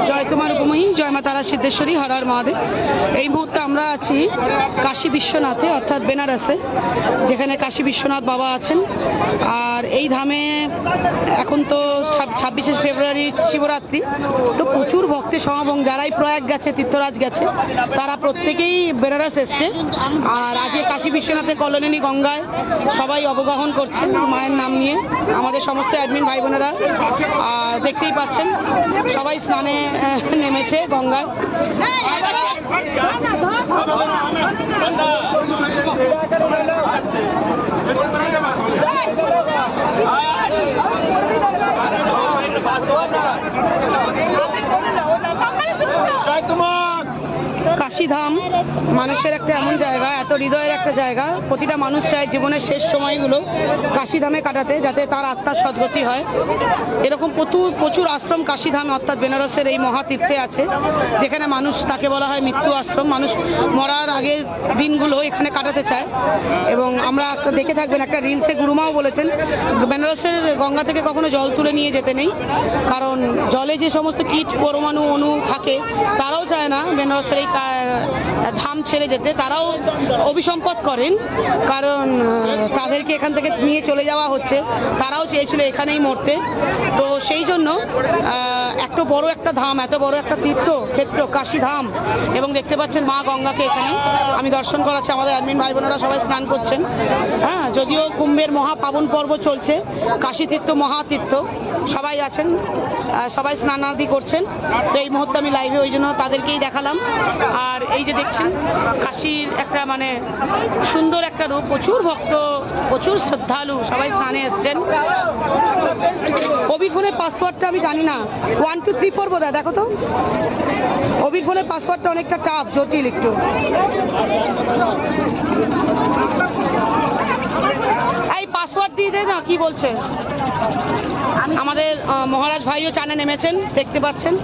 জয় তোমার উপময়ী, জয় মা তারা সিদ্ধেশ্বরী, হর হর মহাদেব। এই মুহূর্তে আমরা আছি কাশী বিশ্বনাথে, অর্থাৎ বেনারসে, যেখানে কাশী বিশ্বনাথ বাবা আছেন। আর এই ধামে এখন তো 26শে ফেব্রুয়ারি শিবরাত্রি, তো প্রচুর ভক্তের সমাগম। যারাই প্রয়াগ গেছে, তীর্থরাজ গেছে, তারা প্রত্যেকেই বেনারস এসছে। আর আজকে কাশী বিশ্বনাথে কল্যাণী গঙ্গায় সবাই অবগাহন করছেন মায়ের নাম নিয়ে, আমাদের সমস্ত অ্যাডমিন ভাই বোনেরা। আর দেখতেই পাচ্ছেন সবাই স্নানে নেমেছে গঙ্গায়। কাশীধাম মানুষের একটা এমন জায়গা, এত হৃদয়ের একটা জায়গা। প্রতিটা মানুষ চায় জীবনের শেষ সময়গুলো কাশীধামে কাটাতে, যাতে তার আত্মার সদ্গতি হয়। এরকম প্রচুর আশ্রম কাশীধাম অর্থাৎ বেনারসের এই মহাতীর্থে আছে, যেখানে মানুষ, তাকে বলা হয় মৃত্যু আশ্রম। মানুষ মরার আগের দিনগুলো এখানে কাটাতে চায়। এবং আমরা দেখে থাকবেন একটা রিলসে গুরুমাও বলেছেন, বেনারসের গঙ্গা থেকে কখনো জল তুলে নিয়ে যেতে নেই, কারণ জলে যে সমস্ত কীট পরমাণু অণু থাকে, তারাও চায় না বেনারসের এই ধাম ছেড়ে যেতে। তারাও অভিসম্পদ করেন, কারণ তাদেরকে এখান থেকে নিয়ে চলে যাওয়া হচ্ছে। তারাও চেয়েছিল এখানেই মরতে। তো সেই জন্য এত বড় একটা ধাম, এত বড় একটা তীর্থক্ষেত্র কাশীধাম। এবং দেখতে পাচ্ছেন মা গঙ্গাকে এখানে আমি দর্শন করাচ্ছি। আমাদের অ্যাডমিন ভাই বোনেরা সবাই স্নান করছেন। হ্যাঁ, যদিও কুম্ভের মহা পাবন পর্ব চলছে, কাশী তীর্থ মহাতীর্থ, সবাই আছেন, সবাই স্নানাদি করছেন। তো এই মুহূর্তে আমি লাইভে, ওই জন্য তাদেরকেই দেখালাম। আর এই যে দেখছেন কাশীর একটা মানে সুন্দর একটা রূপ, প্রচুর ভক্ত, প্রচুর শ্রদ্ধালু, সবাই স্নানে এসছেন। অভির ফোনের পাসওয়ার্ডটা আমি জানি না, 1 2 3 4 বোধহয়, দেখো তো। অভির ফোনের পাসওয়ার্ডটা অনেকটা টাফ, জটিল একটু। এই পাসওয়ার্ড দিয়ে দে না, কি বলছে। আমাদের মহারাজ ভাইও চানে নেমেছেন, দেখতে পাচ্ছেন।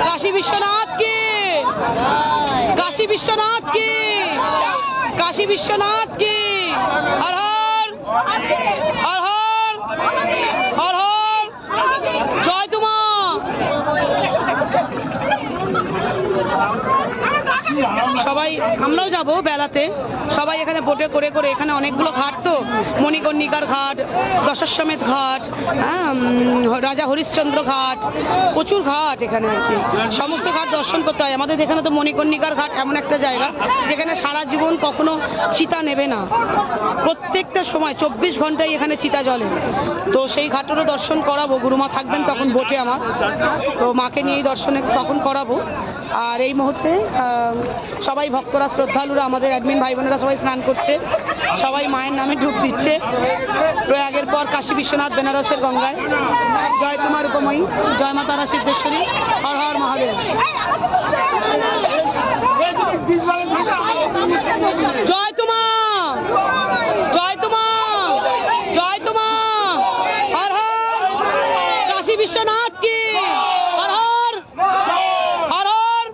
काशी विश्वनाथ की, काशी विश्वनाथ की, काशी विश्वनाथ की, हर हर हर हर हर हर, जय तुम्हा। সবাই আমরাও যাবো বেলাতে, সবাই এখানে বোটে করে করে। এখানে অনেকগুলো ঘাট, তো মণিকর্ণিকার ঘাট, দশাশ্বমেধ ঘাট, রাজা হরিশ্চন্দ্র ঘাট, প্রচুর ঘাট এখানে আর কি। সমস্ত ঘাট দর্শন করতে হয়। আমাদের এখানে তো মণিকর্ণিকার ঘাট এমন একটা জায়গা যেখানে সারা জীবন কখনো চিতা নেবে না, প্রত্যেকটা সময় 24 ঘন্টায় এখানে চিতা জ্বলে। তো সেই ঘাটেরও দর্শন করাবো, গুরুমা থাকবেন তখন বোটে আমার, তো মাকে নিয়েই দর্শনে তখন করাবো। আর এই মুহূর্তে সবাই ভক্তরা, শ্রদ্ধালুরা, আমাদের অ্যাডমিন ভাই বোনেরা সবাই স্নান করছে, সবাই মায়ের নামে ডুব দিচ্ছে। প্রয়াগের পর কাশী বিশ্বনাথ বেনারসের গঙ্গায়। জয় তোমার উপময়ী, জয় মা তারা সিদ্ধেশ্বরী, হর হর মহাদেব। জয় তোমা, জয় তোমা, জয় তোমা, হর হর কাশী বিশ্বনাথ কি, হর হর হর হর,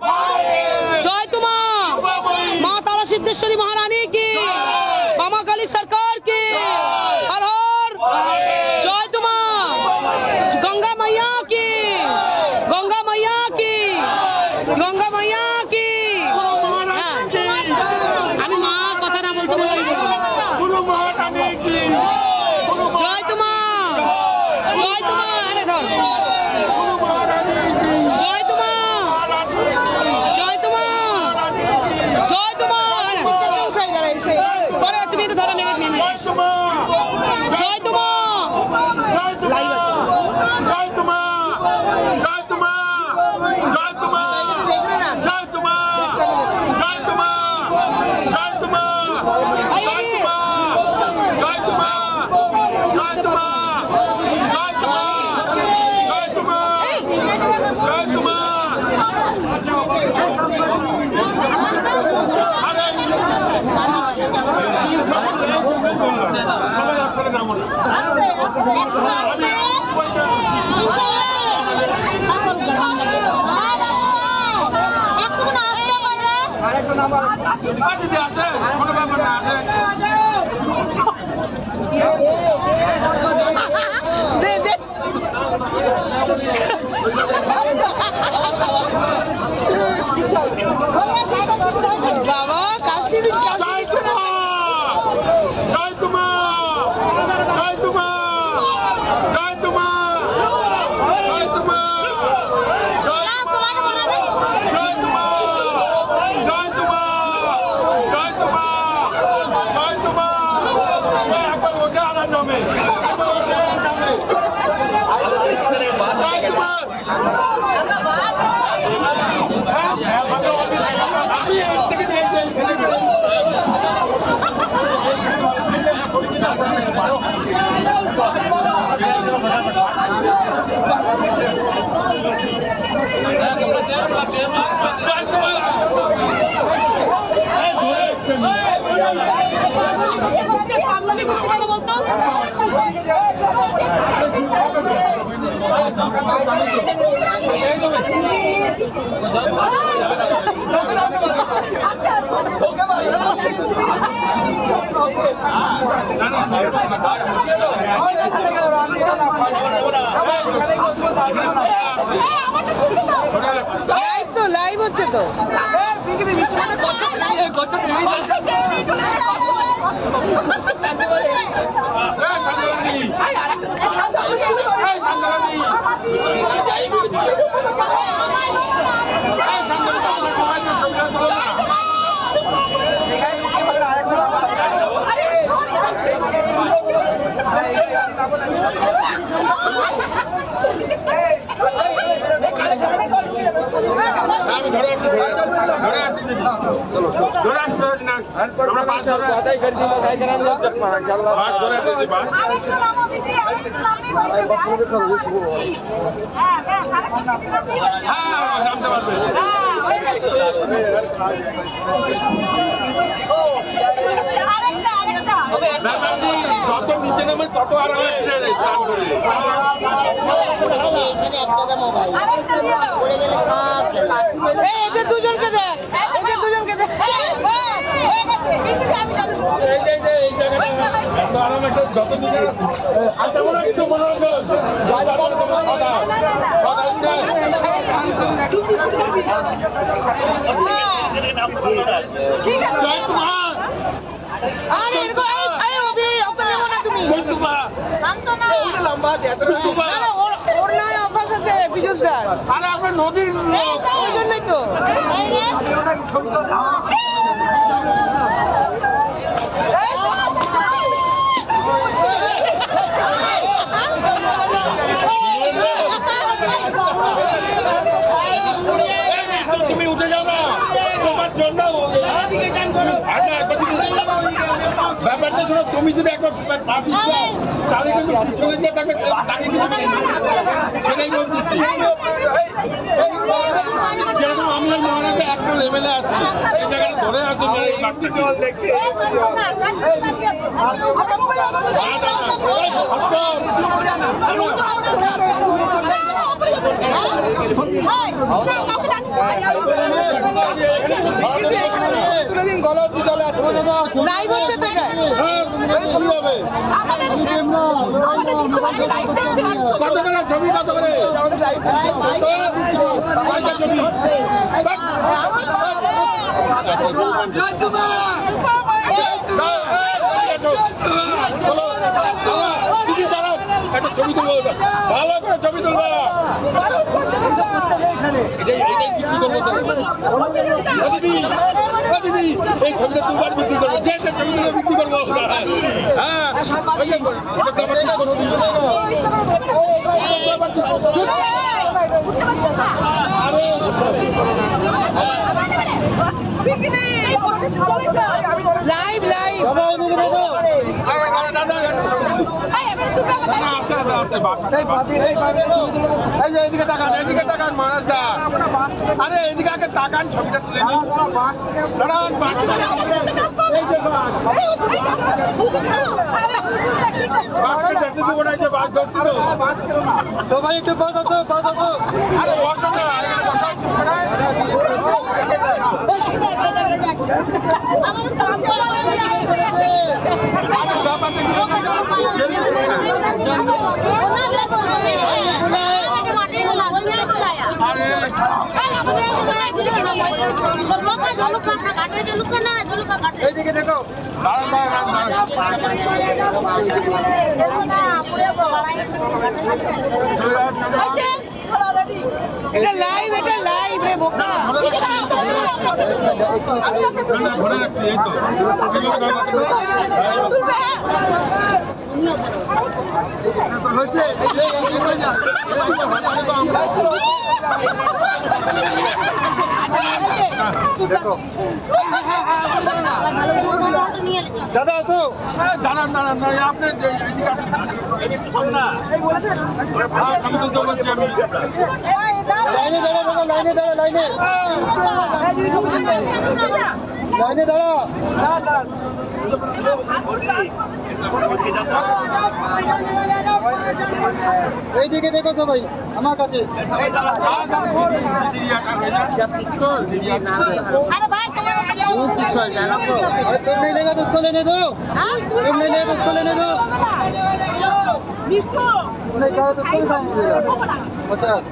জয় তোমা, মা তারা সিদ্ধেশ্বরী মহারানী की, मामा काली सरकार की, हर हर, जय तुम्हा, गंगा मैया की, गंगा मैया की, गंगा मैया की। বাবা কাশি লাইভ হচ্ছে তো যত নিচে নামেন তত আর এদের দুজনকে দেখ এদের দুজনকে দেখ যত দিকে আচ্ছা মনে কিছু মনে ওর নয় অভ্যাস আছে বিজুসদার আরে আপনার নদীর ওই জন্যই তো তুমি উঠে যাও না তোমার জন্য ব্যাপারটা শোনো তুমি যদি একবার তাহলে কিন্তু পিছনে যে তাকে তাকে কিন্তু সেটাই বলতেছি যেরকম আমি আর মহারাজে একটা লেভেলে আছি এই জায়গায় ধরে আছে জল দেখছে লাইভ হচ্ছে তো কত করে ছবি কত করে একটা ছবি তুলবো ভালো করে ছবি তুলবো এই ছবিটা তুলবার বিক্রি করবো যে ছবিগুলো বিক্রি করবো হ্যাঁ লাইভ লাইভ দাদা এই যে এদিকে তাকান মানস দা, আরে এদিকে আগে তাকান, ছবিটা তুলে নিন। দাঁড়ান, তো ভাই একটু আরে বসো না, এইদিকে দেখো। এটা লাইভ রে বোকা। দেখো দাদা, তো দাঁড়ান, আপনি লাইনে দাঁড়া, লাইনে দাঁড়া। এইদিকে দেখো সবাই আমার কাছে। तुम नहीं लेगा तो उसको लेने दो, तुम नहीं लेगा तो उसको लेने दो। तुमने कहा तो उसको भी सामने देगा 50।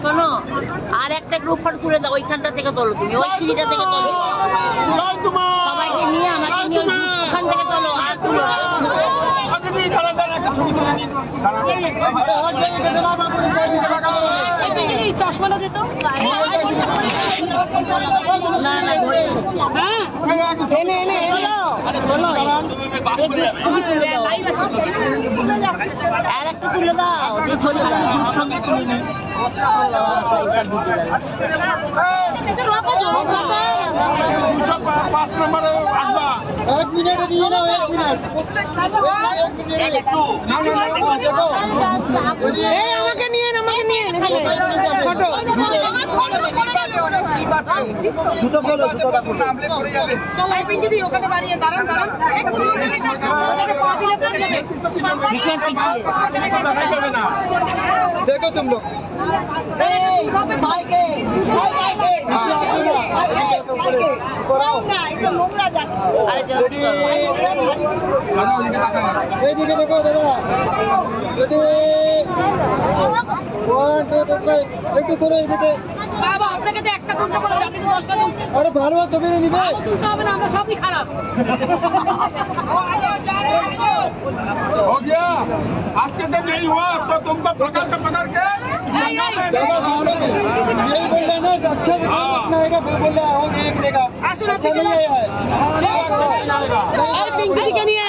শোনো, আর একটা গ্রুপ ফটো তুলে দাও, ওইখানটা থেকে তোলো, তুমি ওই সিঁড়িটা থেকে তোলো, সবাইকে নিয়ে আমাকে নিয়ে ওখান থেকে তোলো, আর তুলো। চশমাটা দিত না ধরে এনে আর একটা তুলে দাও, দিয়ে চলে যাও। 5 নম্বরে আসবা। 1 মিনিট দিয়ে নাও, 1 মিনিট। এই আমাকে নিয়ে ফটো। জুতো খোলো, জুতোটা খোলো। देखो तुम लोग এইদিকে দেখো দাদা, একটু করে এইদিকে। বাবা আপনাকে তো একটা ঘন্টা করে যাবে, 10টা দিন। আরে ভালো তুমি নিবে, হবে না, আমরা সবই খারাপ। हो गया, आज से नहीं हुआ तो तुमको पकड़ के यही बोल रहा ना, अच्छा अपना आएगा, वो बोल रहा हो एक देगा, अच्छा नहीं आया है। পিঙ্কি দিকে নিয়ে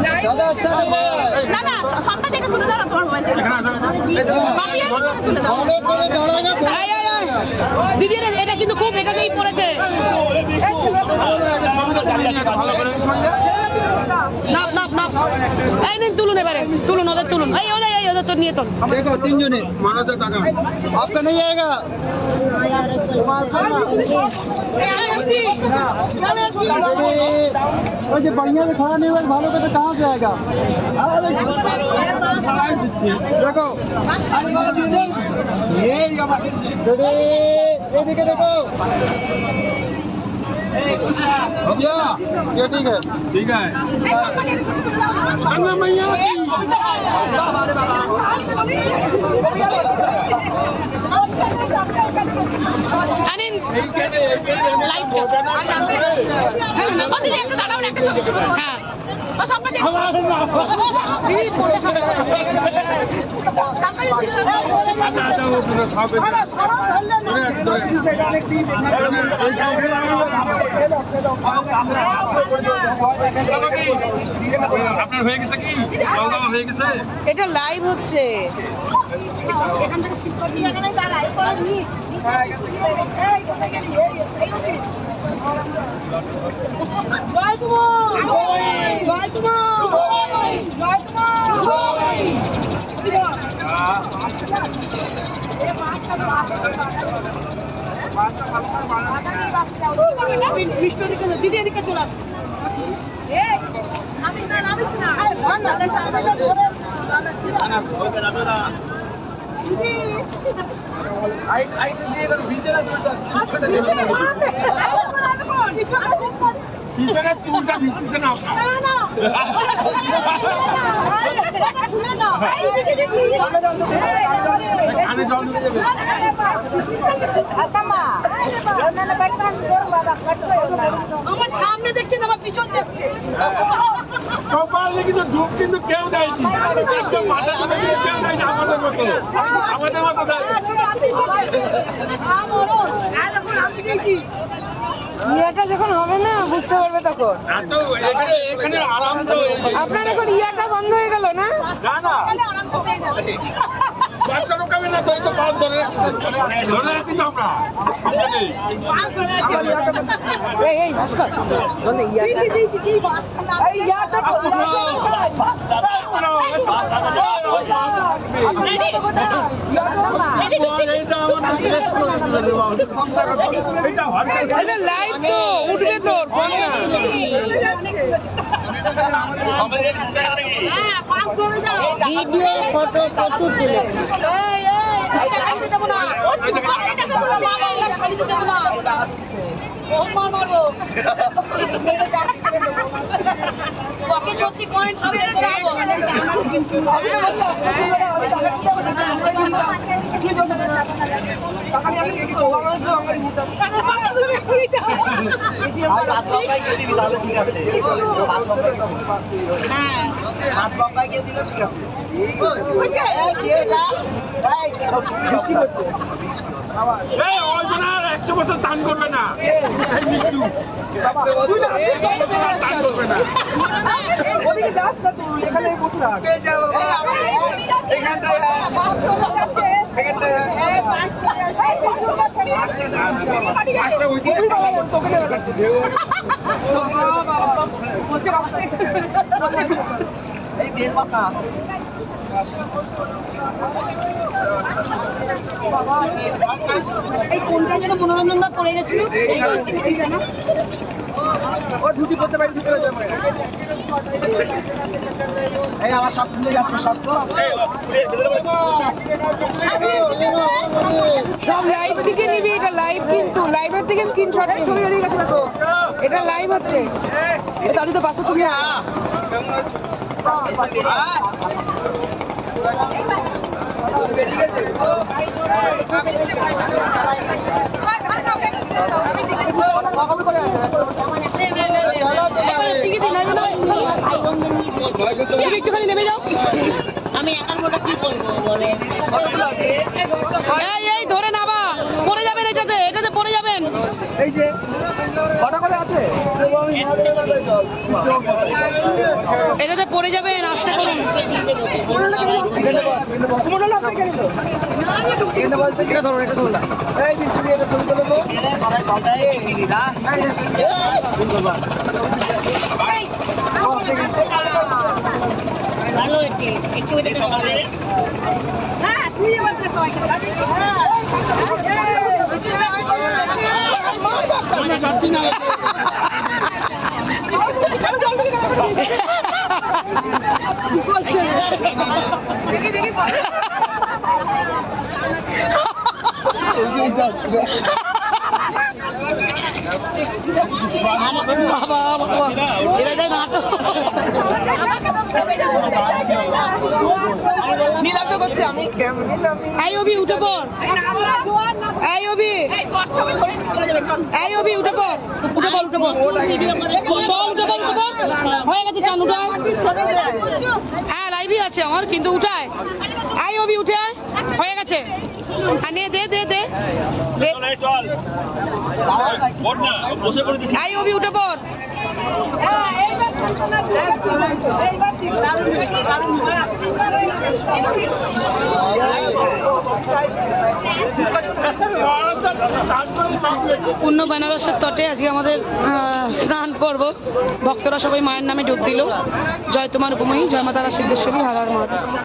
नहीं दादा अच्छा नहीं आया है। ভালো করে দাঁড়ায় না, দিদি এটা কিন্তু খুব এটাতেই পড়েছে। না এই নিন, তুলুন এবারে, তুলুন ওদের, তুলুন এই ওদের তো নিয়ে তোল। देखो 3 जने आपका नहीं आएगा। बढ़िया से खड़ा नहीं हुआ, भालो पे तो कहाँ से आएगा। देखो ये देखो, हो गया ये ठीक है, ठीक है। मैया আনিন লাইভটা দিদি একটা দাঁড়াও একটা ছবি তুলবো হ্যাঁ আপনার হয়ে গেছে কি হয়ে গেছে এটা লাইভ হচ্ছে। এখান থেকে শিল্পা দিয়ে এখানে দাঁড়াই জয় কুমার জয় কুমার জয় কুমার দিদি এদিকে চলে আসো পিছনের চুলটা ভিজতেছে না কানে জল ঢুকে যাবে আমার সামনে দেখছেন আমার পিছন দেখছে কপাল কিন্তু ডুব কিন্তু কেউ দেয়নি একদম মাথা তুলে কিন্তু কেউ দেয়নি আমাদের মতো দেয় ইয়াটা যখন হবে না বুঝতে পারবে তখন। এখানে আরাম তো আপনার এখন ইয়াটা বন্ধ হয়ে গেল না? না না বাসা ঢোকাবে না তো এই তো পাঁচ ধরে রাখছি তো আমরা নেই এই ভাস্কর বলে ইয়াটা লাইভ তো উঠবে তোর ভিডিও ফটো প্রচুর তুলে বহুত মার মারবো পকেট ভর্তি কয়েন সব ওই 100 বছর দান করবে না মিষ্টু দান করবে না ওদিকে যাস না তুই এখানে বসে থাক এই কোনটা যেন মনোরঞ্জন দা পড়ে গেছিল এইটা না ও ধুতি করতে পারি আমার সব খুলে যাচ্ছে সব সব লাইভ থেকে নিবি, এটা লাইভ কিন্তু লাইভের থেকে স্ক্রিনশট ছবি বেরিয়ে গেছে দেখো, এটা লাইভ হচ্ছে। দাদু তো পাশে তুমি একটুখানি নেমে যাও। আমি একার মোটা কি করবো বলে এই ধরে নাবা, পড়ে যাবেন, এটাতে এটাতে পড়ে যাবেন। এই যে কটা করে আছে, এটাতে পড়ে যাবেন, আস্তে করুন। ভালো হয়েছে একটু হ্যাঁ তুই এবার বাবা বাবা এরা যায় নাটক নিলাম তো করছে আমি এই অভি উঠে পড় এই অভি এই অভি উঠে পড় উঠে পড় উঠে পড় চল উঠে পড় উঠে পড় হয়ে গেছে চান উঠায় হ্যাঁ লাইভই আছে আমার কিন্তু উঠায় এই অভি উঠে আয় হয়ে গেছে আর নে দে দে দে এই অভি উঠে পড় পূর্ণ বেনারসের তটে আজকে আমাদের স্নান পর্ব ভক্তরা সবাই মায়ের নামে ডুব দিল জয় তোমার উপময়ী জয় মা তারা সিদ্ধেশ্বরী হর হর মহাদেব।